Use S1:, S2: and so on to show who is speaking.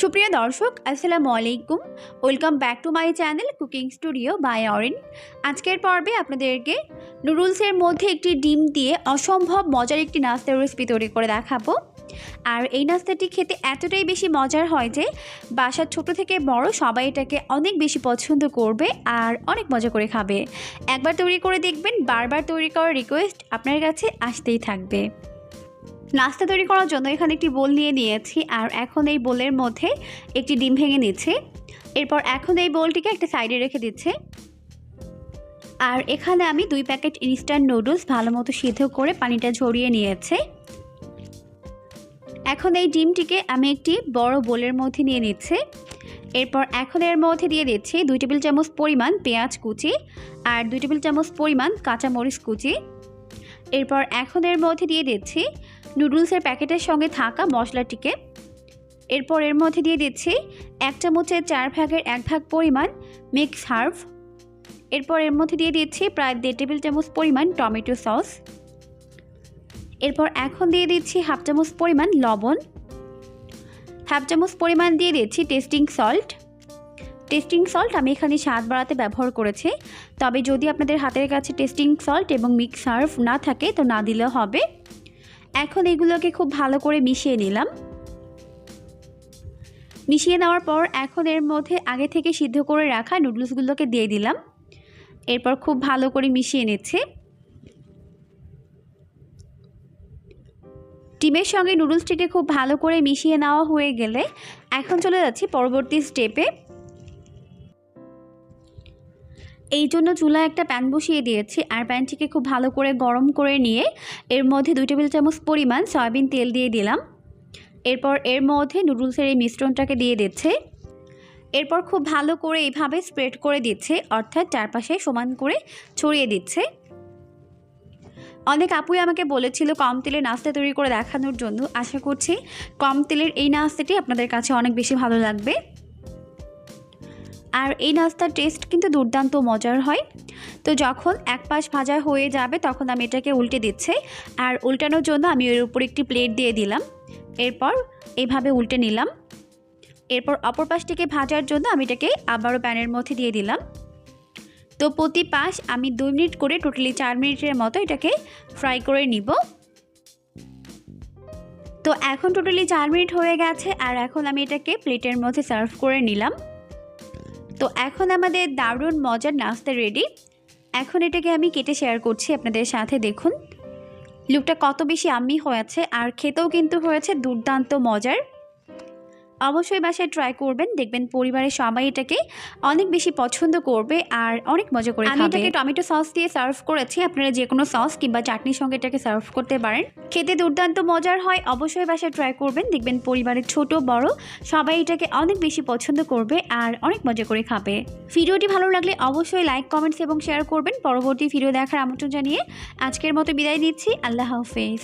S1: সুপ্রিয় দর্শক আসসালামু আলাইকুম। Welcome back to my channel cooking studio by Arin. আজকের পর্বে আপনাদেরকে নুডলসের মধ্যে একটি ডিম দিয়ে অসম্ভব মজার একটি নাস্তার রেসিপি তৈরি করে দেখাবো। আর এই নাস্তাটি খেতে এতটাই বেশি মজার হয় যে বাসার ছোট থেকে বড় সবাই এটাকে অনেক বেশি পছন্দ করবে আর অনেক মজা করে খাবে। একবার তৈরি করে দেখবেন, বারবার তৈরি করার রিকোয়েস্ট আপনার কাছে আসতেই থাকবে। নাস্তা তৈরি করার জন্য এখানে একটি বোল নিয়ে নিয়েছি আর এখন এই বোলের মধ্যে একটি ডিম ভেঙে নিচ্ছি। এরপর এখন এই বোলটিকে একটা সাইডে রেখে দিচ্ছি। আর এখানে আমি 2 প্যাকেট ইনস্ট্যান্ট নুডলস ভালো মতো সিদ্ধ করে পানিটা ঝরিয়ে নিয়েছি। এখন এই ডিমটিকে আমি একটি বড় বোলের মধ্যে নিয়ে নিচ্ছি। এরপর এখন এর মধ্যে দিয়ে দিচ্ছি 2 টেবিল চামচ পরিমাণ পেঁয়াজ কুচি আর 2 টেবিল চামচ পরিমাণ কাঁচামরিচ কুচি। এরপর এখন এর মধ্যে দিয়ে দিচ্ছি নুডলসের প্যাকেটের সঙ্গে থাকা মশলাটিকে। এরপর এর মধ্যে দিয়ে দিচ্ছি 1 চামচের 4 ভাগের 1 ভাগ পরিমাণ মিক্স হার্ব। এরপর এর মধ্যে দিয়ে দিচ্ছি প্রায় 1.5 টেবিল চামচ পরিমাণ টমেটো সস। এরপর এখন দিয়ে দিচ্ছি 1/2 চামচ পরিমাণ লবণ, 1/2 চামচ পরিমাণ দিয়ে দিচ্ছি টেস্টিং সল্ট। টেস্টিং সল্ট আমি এখানে স্বাদ বাড়াতে ব্যবহার করেছি, তবে যদি আপনাদের হাতের কাছে টেস্টিং সল্ট এবং মিক্স হার্ব না থাকে তো না দিলেও হবে। এখন এগুলোকে খুব ভালো করে মিশিয়ে নিলাম। মিশিয়ে নেওয়ার পর এখন এর মধ্যে আগে থেকে সিদ্ধ করে রাখা নুডলসগুলোকে দিয়ে দিলাম। এরপর খুব ভালো করে মিশিয়ে নিচ্ছি। ডিমের সঙ্গে নুডলসটিকে খুব ভালো করে মিশিয়ে নেওয়া হয়ে গেলে এখন চলে যাচ্ছি পরবর্তী স্টেপে। এই জন্য চুলায় একটা প্যান বসিয়ে দিয়েছি আর প্যানটিকে খুব ভালো করে গরম করে নিয়ে এর মধ্যে 2 টেবিল চামচ পরিমাণ সয়াবিন তেল দিয়ে দিলাম। এরপর এর মধ্যে নুডলসের এই মিশ্রণটাকে দিয়ে দিচ্ছে। এরপর খুব ভালো করে এইভাবে স্প্রেড করে দিচ্ছে, অর্থাৎ চারপাশে সমান করে ছড়িয়ে দিচ্ছে। অনেক আপুই আমাকে বলেছিল কম তেলে নাস্তা তৈরি করে দেখানোর জন্য। আশা করছি কম তেলের এই নাস্তাটি আপনাদের কাছে অনেক বেশি ভালো লাগবে। আর এই নাস্তার টেস্ট কিন্তু দুর্দান্ত মজার হয়। তো যখন এক পাশ ভাজা হয়ে যাবে তখন আমি এটাকে উল্টে দিচ্ছি। আর উল্টানোর জন্য আমি এর উপর একটি প্লেট দিয়ে দিলাম। এরপর এইভাবে উল্টে নিলাম। এরপর অপর পাশটিকে ভাজার জন্য আমি এটাকে আবারও প্যানের মধ্যে দিয়ে দিলাম। তো প্রতি পাশ আমি 2 মিনিট করে টোটালি 4 মিনিটের মতো এটাকে ফ্রাই করে নিব। তো এখন টোটালি 4 মিনিট হয়ে গেছে আর এখন আমি এটাকে প্লেটের মধ্যে সার্ভ করে নিলাম। তো এখন আমাদের দারুণ মজার নাস্তা রেডি। এখন এটাকে আমি কেটে শেয়ার করছি আপনাদের সাথে। দেখুন লুকটা কত বেশি ইয়াম্মি হয়েছে আর খেতেও কিন্তু হয়েছে দুর্দান্ত মজার। অবশ্যই বাসায় ট্রাই করবেন, দেখবেন পরিবারের সবাই এটাকে অনেক বেশি পছন্দ করবে আর অনেক মজা করে খাবে। আমি এটাকে টমেটো সস দিয়ে সার্ভ করেছি, আপনারা যে কোনো সস কিংবা চাটনির সঙ্গে এটাকে সার্ভ করতে পারেন। খেতে দুর্দান্ত মজার হয়, অবশ্যই বাসায় ট্রাই করবেন, দেখবেন পরিবারের ছোট বড় সবাই এটাকে অনেক বেশি পছন্দ করবে আর অনেক মজা করে খাবে। ভিডিওটি ভালো লাগলে অবশ্যই লাইক, কমেন্টস এবং শেয়ার করবেন। পরবর্তী ভিডিও দেখার আমন্ত্রণ জানিয়ে আজকের মতো বিদায় নিচ্ছি। আল্লাহ হাফেজ।